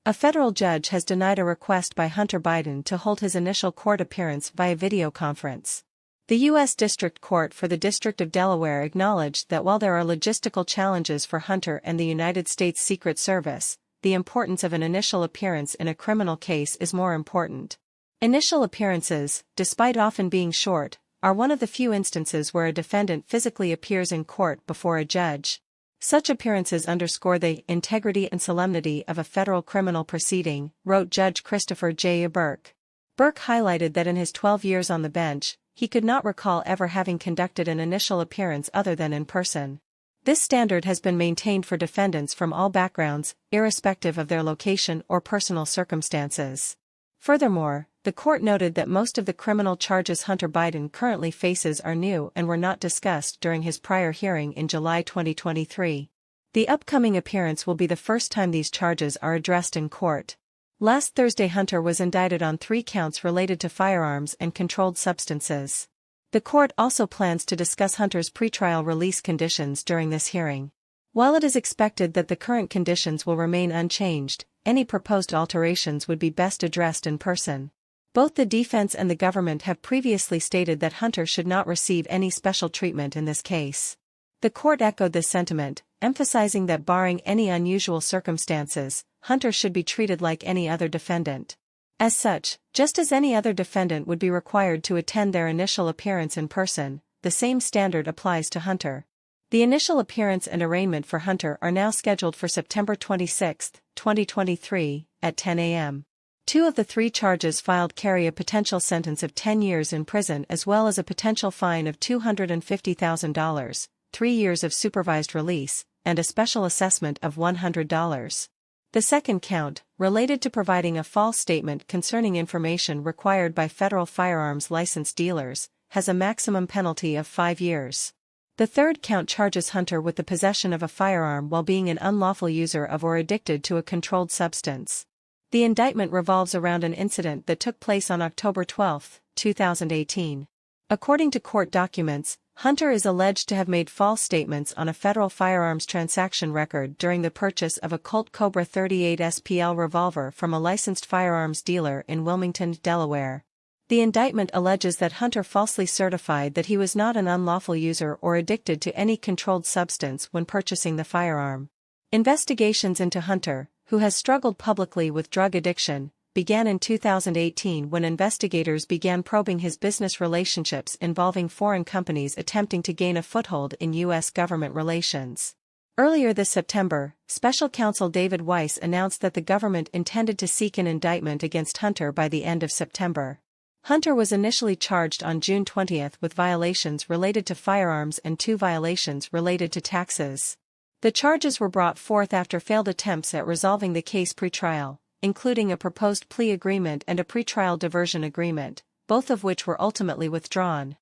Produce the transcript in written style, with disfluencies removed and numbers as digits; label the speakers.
Speaker 1: A federal judge has denied a request by Hunter Biden to hold his initial court appearance via video conference. The U.S. District Court for the District of Delaware acknowledged that while there are logistical challenges for Hunter and the United States Secret Service, the importance of an initial appearance in a criminal case is more important. Initial appearances, despite often being short, are one of the few instances where a defendant physically appears in court before a judge. Such appearances underscore the integrity and solemnity of a federal criminal proceeding, wrote Judge Christopher J. Burke. Burke highlighted that in his 12 years on the bench, he could not recall ever having conducted an initial appearance other than in person. This standard has been maintained for defendants from all backgrounds, irrespective of their location or personal circumstances. Furthermore, the court noted that most of the criminal charges Hunter Biden currently faces are new and were not discussed during his prior hearing in July 2023. The upcoming appearance will be the first time these charges are addressed in court. Last Thursday, Hunter was indicted on 3 counts related to firearms and controlled substances. The court also plans to discuss Hunter's pretrial release conditions during this hearing. While it is expected that the current conditions will remain unchanged, any proposed alterations would be best addressed in person. Both the defense and the government have previously stated that Hunter should not receive any special treatment in this case. The court echoed this sentiment, emphasizing that barring any unusual circumstances, Hunter should be treated like any other defendant. As such, just as any other defendant would be required to attend their initial appearance in person, the same standard applies to Hunter. The initial appearance and arraignment for Hunter are now scheduled for September 26, 2023, at 10 a.m. 2 of the 3 charges filed carry a potential sentence of 10 years in prison as well as a potential fine of $250,000, 3 years of supervised release, and a special assessment of $100. The second count, related to providing a false statement concerning information required by federal firearms license dealers, has a maximum penalty of 5 years. The third count charges Hunter with the possession of a firearm while being an unlawful user of or addicted to a controlled substance. The indictment revolves around an incident that took place on October 12, 2018. According to court documents, Hunter is alleged to have made false statements on a federal firearms transaction record during the purchase of a Colt Cobra 38 SPL revolver from a licensed firearms dealer in Wilmington, Delaware. The indictment alleges that Hunter falsely certified that he was not an unlawful user or addicted to any controlled substance when purchasing the firearm. Investigations into Hunter, who has struggled publicly with drug addiction, began in 2018 when investigators began probing his business relationships involving foreign companies attempting to gain a foothold in U.S. government relations. Earlier this September, Special Counsel David Weiss announced that the government intended to seek an indictment against Hunter by the end of September. Hunter was initially charged on June 20 with violations related to firearms and 2 violations related to taxes. The charges were brought forth after failed attempts at resolving the case pretrial, including a proposed plea agreement and a pretrial diversion agreement, both of which were ultimately withdrawn.